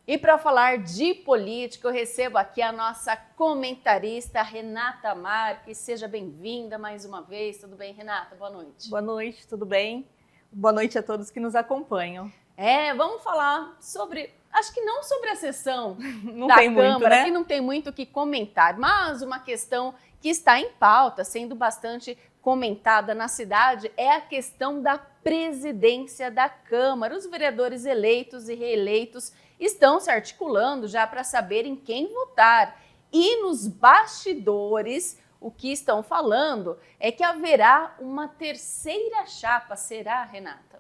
E para falar de política, eu recebo aqui a nossa comentarista Renata Marques. Seja bem-vinda mais uma vez. Tudo bem, Renata? Boa noite. Boa noite, tudo bem? Boa noite a todos que nos acompanham. Vamos falar sobre, acho que não sobre a sessão Não da tem Câmara, muito, né? que não tem muito o que comentar, mas uma questão que está em pauta, sendo bastante comentada na cidade, é a questão da presidência da Câmara. Os vereadores eleitos e reeleitos estão se articulando já para saber em quem votar. E nos bastidores, o que estão falando é que haverá uma terceira chapa. Será, Renata?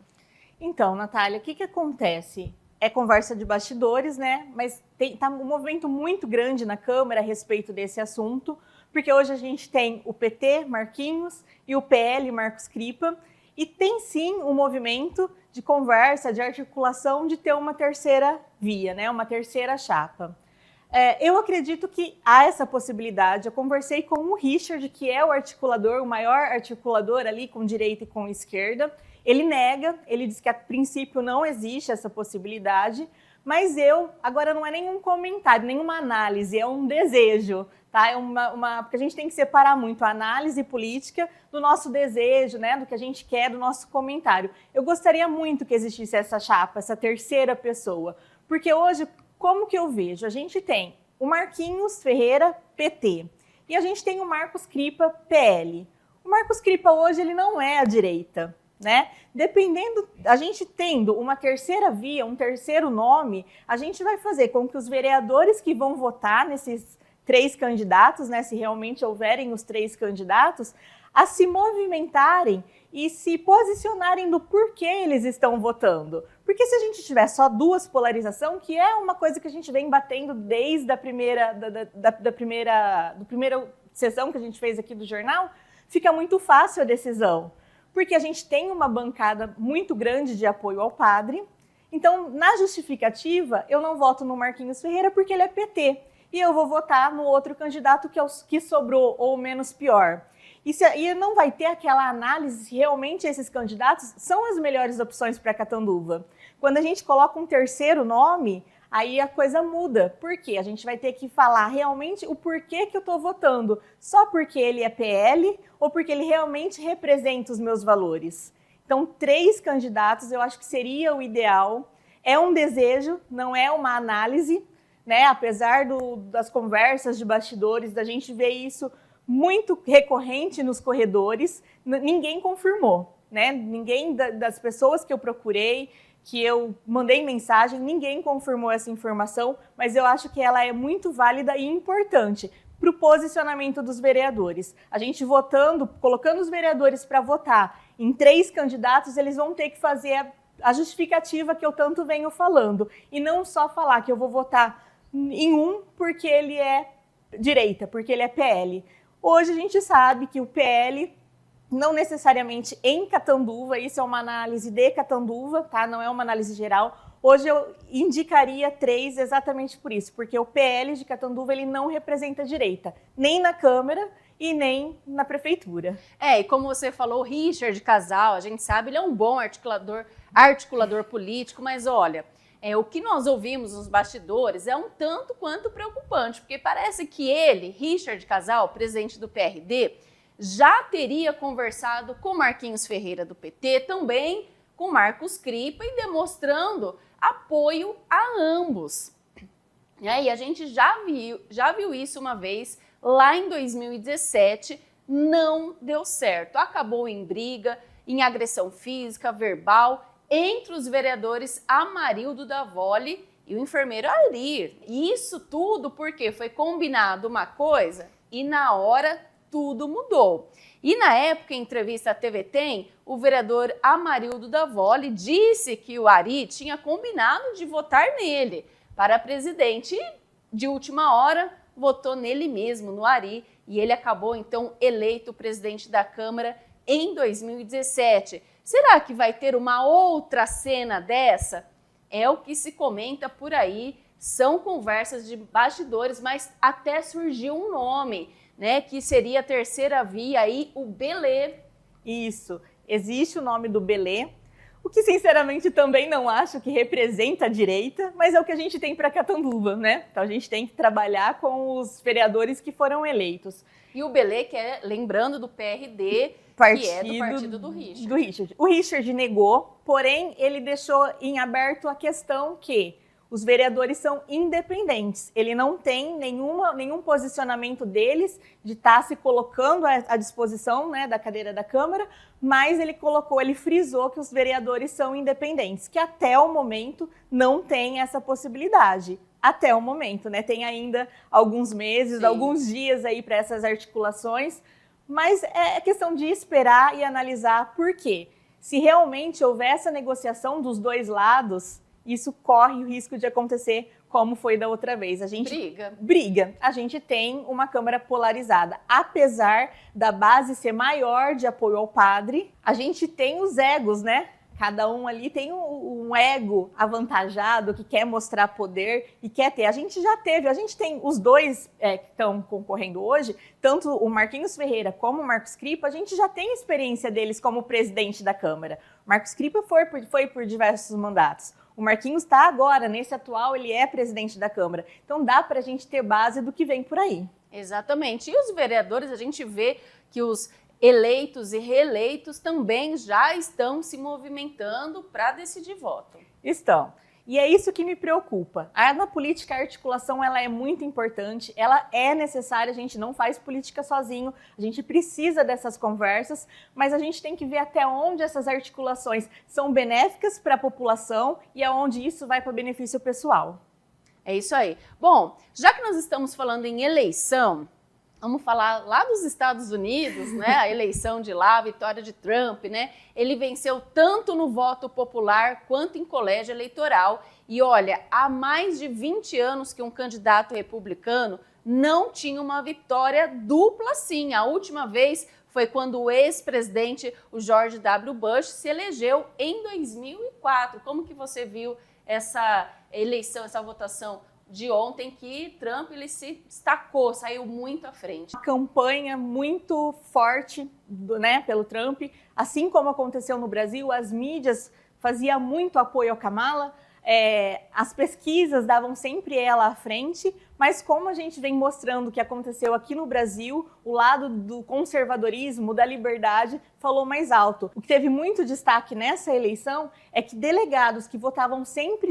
Então, Natália, o que acontece? É conversa de bastidores, né? Mas tá um movimento muito grande na Câmara a respeito desse assunto, porque hoje a gente tem o PT, Marquinhos, e o PL, Marcos Cripa, e tem sim um movimento de conversa, de articulação, de ter uma terceira via, né? Uma terceira chapa. Eu acredito que há essa possibilidade. Eu conversei com o Richard, que é o articulador, o maior articulador ali com direita e com esquerda. Ele nega, ele diz que a princípio não existe essa possibilidade, mas agora não é nenhum comentário, nenhuma análise, é um desejo, tá? Porque a gente tem que separar muito a análise política do nosso desejo, né? Do que a gente quer, do nosso comentário. Eu gostaria muito que existisse essa chapa, essa terceira pessoa, porque hoje, como que eu vejo? A gente tem o Marquinhos Ferreira, PT, e a gente tem o Marcos Cripa, PL. O Marcos Cripa hoje ele não é à direita, né? Dependendo, a gente tendo uma terceira via, um terceiro nome, a gente vai fazer com que os vereadores que vão votar nesses três candidatos, né, se realmente houverem os três candidatos, a se movimentarem e se posicionarem do porquê eles estão votando. Porque se a gente tiver só duas polarização, que é uma coisa que a gente vem batendo desde a primeira sessão que a gente fez aqui do jornal, fica muito fácil a decisão. Porque a gente tem uma bancada muito grande de apoio ao padre. Então, na justificativa, eu não voto no Marquinhos Ferreira porque ele é PT. E eu vou votar no outro candidato que sobrou, ou menos pior. E não vai ter aquela análise se realmente esses candidatos são as melhores opções para Catanduva. Quando a gente coloca um terceiro nome, aí a coisa muda. Por quê? A gente vai ter que falar realmente o porquê que eu estou votando. Só porque ele é PL ou porque ele realmente representa os meus valores. Então, 3 candidatos eu acho que seria o ideal. É um desejo, não é uma análise, né? Apesar das conversas de bastidores, da gente ver isso muito recorrente nos corredores, ninguém confirmou, né? Ninguém das pessoas que eu procurei, que eu mandei mensagem, ninguém confirmou essa informação, mas eu acho que ela é muito válida e importante para o posicionamento dos vereadores. A gente votando, colocando os vereadores para votar em 3 candidatos, eles vão ter que fazer a justificativa que eu tanto venho falando, e não só falar que eu vou votar em um porque ele é direita, porque ele é PL. Hoje a gente sabe que o PL, não necessariamente em Catanduva, isso é uma análise de Catanduva, tá? Não é uma análise geral. Hoje eu indicaria 3 exatamente por isso, porque o PL de Catanduva ele não representa a direita, nem na Câmara e nem na Prefeitura. E como você falou, o Richard Casal, a gente sabe, ele é um bom articulador político, mas olha, o que nós ouvimos nos bastidores é um tanto quanto preocupante, porque parece que ele, Richard Casal, presidente do PRD, já teria conversado com Marquinhos Ferreira do PT, também com Marcos Cripa, e demonstrando apoio a ambos. E aí a gente já viu isso uma vez, lá em 2017, não deu certo. Acabou em briga, em agressão física, verbal, entre os vereadores Amarildo Davoli e o enfermeiro Alir. E isso tudo porque foi combinado uma coisa e na hora tudo mudou. E na época, em entrevista à TV Tem, o vereador Amarildo Davoli disse que o Ari tinha combinado de votar nele para presidente e, de última hora, votou nele mesmo, no Ari, e ele acabou, então, eleito presidente da Câmara em 2017. Será que vai ter uma outra cena dessa? É o que se comenta por aí, são conversas de bastidores, mas até surgiu um nome, né, que seria a terceira via aí, o Belê. Isso, existe o nome do Belê. o que sinceramente também não acho que representa a direita, mas é o que a gente tem para Catanduva, né? Então a gente tem que trabalhar com os vereadores que foram eleitos. E o Belê, que é, lembrando, do PRD, que é do partido do Richard. O Richard negou, porém ele deixou em aberto a questão que os vereadores são independentes. Ele não tem nenhum posicionamento deles de estar se colocando à disposição, né, da cadeira da Câmara, mas ele frisou que os vereadores são independentes, que até o momento não tem essa possibilidade. Até o momento, né? Tem ainda alguns meses, alguns dias aí para essas articulações, mas é questão de esperar e analisar por quê. Se realmente houver essa negociação dos dois lados, isso corre o risco de acontecer como foi da outra vez. A gente briga. A gente tem uma Câmara polarizada. Apesar da base ser maior de apoio ao padre, a gente tem os egos, né? Cada um ali tem um ego avantajado que quer mostrar poder e quer ter. A gente já teve, a gente tem os dois que estão concorrendo hoje, tanto o Marquinhos Ferreira como o Marcos Cripa, a gente já tem experiência deles como presidente da Câmara. O Marcos Cripa foi por diversos mandatos. O Marquinhos está agora, nesse atual, ele é presidente da Câmara. Então dá para a gente ter base do que vem por aí. Exatamente. E os vereadores, a gente vê que os eleitos e reeleitos também já estão se movimentando para decidir voto. Estão. E é isso que me preocupa. Na política, a articulação ela é muito importante, ela é necessária, a gente não faz política sozinho, a gente precisa dessas conversas, mas a gente tem que ver até onde essas articulações são benéficas para a população e aonde isso vai para benefício pessoal. É isso aí. Bom, já que nós estamos falando em eleição, vamos falar lá dos Estados Unidos, né? A eleição de lá, a vitória de Trump, né? Ele venceu tanto no voto popular quanto em colégio eleitoral. E olha, há mais de 20 anos que um candidato republicano não tinha uma vitória dupla assim. A última vez foi quando o ex-presidente, o George W. Bush, se elegeu em 2004. Como que você viu essa eleição, essa votação de ontem, que Trump ele se destacou, saiu muito à frente? Uma campanha muito forte, né, pelo Trump, assim como aconteceu no Brasil, as mídias faziam muito apoio ao Kamala, as pesquisas davam sempre ela à frente, mas como a gente vem mostrando o que aconteceu aqui no Brasil, o lado do conservadorismo, da liberdade, falou mais alto. O que teve muito destaque nessa eleição é que delegados que votavam sempre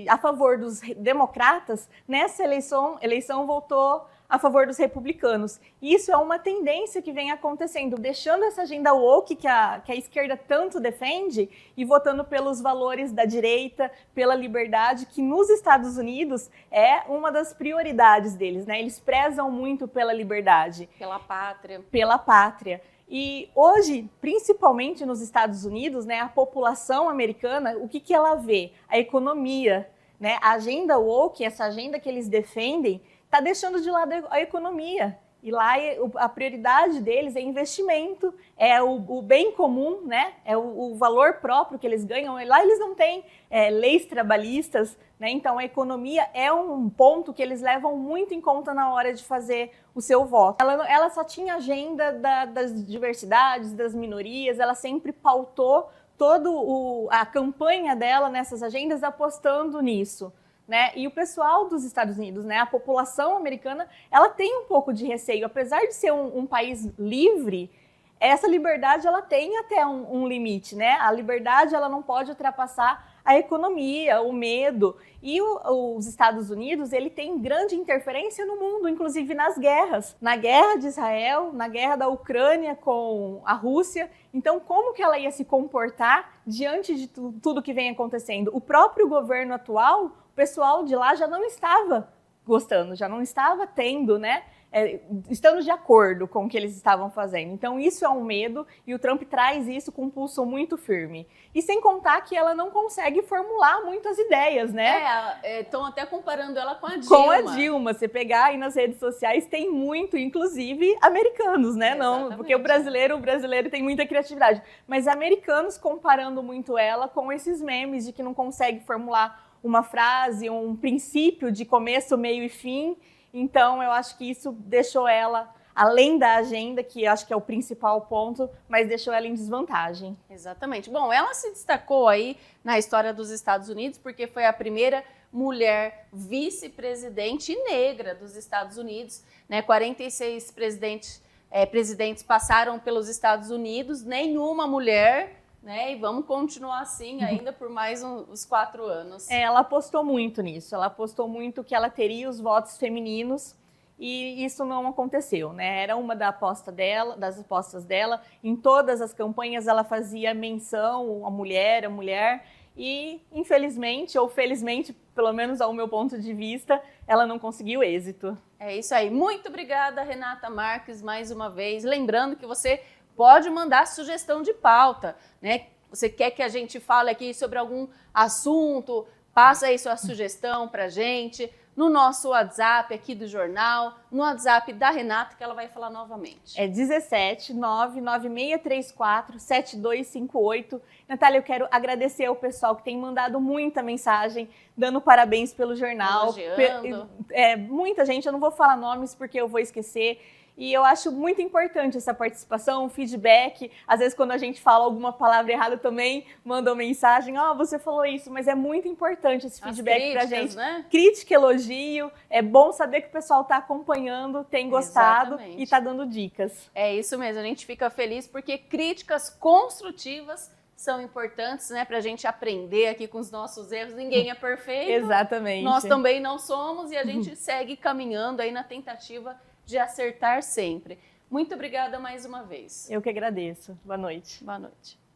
a favor dos democratas, nessa eleição votou a favor dos republicanos. E isso é uma tendência que vem acontecendo, deixando essa agenda woke que a esquerda tanto defende e votando pelos valores da direita, pela liberdade, que nos Estados Unidos é uma das prioridades deles, né? Eles prezam muito pela liberdade. Pela pátria. Pela pátria. E hoje, principalmente nos Estados Unidos, né, a população americana, o que ela vê? A economia, né? A agenda woke, essa agenda que eles defendem, está deixando de lado a economia. E lá a prioridade deles é investimento, é o bem comum, né? É o valor próprio que eles ganham. Lá eles não têm leis trabalhistas, né? Então a economia é um ponto que eles levam muito em conta na hora de fazer o seu voto. Ela só tinha agenda das diversidades, das minorias, ela sempre pautou toda a campanha dela nessas agendas apostando nisso. Né? E o pessoal dos Estados Unidos, né? A população americana, ela tem um pouco de receio. Apesar de ser um país livre, essa liberdade ela tem até um limite, né? A liberdade ela não pode ultrapassar a economia, o medo. E os Estados Unidos, ele tem grande interferência no mundo, inclusive nas guerras. Na guerra de Israel, na guerra da Ucrânia com a Rússia. Então, como que ela ia se comportar diante de tudo que vem acontecendo? O próprio governo atual, o pessoal de lá já não estava gostando, já não estava tendo, né? Estando de acordo com o que eles estavam fazendo. Então, isso é um medo e o Trump traz isso com um pulso muito firme. E sem contar que ela não consegue formular muitas ideias, né? Estão até comparando ela com a Dilma. Com a Dilma. Você pegar aí nas redes sociais, tem muito, inclusive americanos, né? Não, porque o brasileiro tem muita criatividade. Mas americanos comparando muito ela com esses memes de que não consegue formular uma frase, um princípio de começo, meio e fim. Então, eu acho que isso deixou ela além da agenda, que eu acho que é o principal ponto, mas deixou ela em desvantagem. Exatamente. Bom, ela se destacou aí na história dos Estados Unidos porque foi a primeira mulher vice-presidente negra dos Estados Unidos, né? 46 presidentes passaram pelos Estados Unidos, nenhuma mulher, né? E vamos continuar assim ainda por mais uns 4 anos. Ela apostou muito nisso, ela apostou muito que ela teria os votos femininos e isso não aconteceu, né? Era uma das apostas dela. Em todas as campanhas ela fazia menção à mulher, e infelizmente, ou felizmente, pelo menos ao meu ponto de vista, ela não conseguiu êxito. É isso aí. Muito obrigada, Renata Marques, mais uma vez. Lembrando que você pode mandar sugestão de pauta, né? Você quer que a gente fale aqui sobre algum assunto, passa aí sua sugestão pra gente no nosso WhatsApp aqui do jornal, no WhatsApp da Renata, que ela vai falar novamente. É 17 99634 7258. Natália, eu quero agradecer ao pessoal que tem mandado muita mensagem, dando parabéns pelo jornal. Elogiando. Muita gente, eu não vou falar nomes porque eu vou esquecer. E eu acho muito importante essa participação, o feedback. Às vezes, quando a gente fala alguma palavra errada, também mandam mensagem: você falou isso, mas é muito importante esse feedback pra gente. Né? Crítica, elogio. É bom saber que o pessoal está acompanhando, tem gostado. Exatamente. E está dando dicas. É isso mesmo, a gente fica feliz porque críticas construtivas são importantes, né, para a gente aprender aqui com os nossos erros. Ninguém é perfeito. Exatamente. Nós também não somos e a gente segue caminhando aí na tentativa de acertar sempre. Muito obrigada mais uma vez. Eu que agradeço. Boa noite. Boa noite.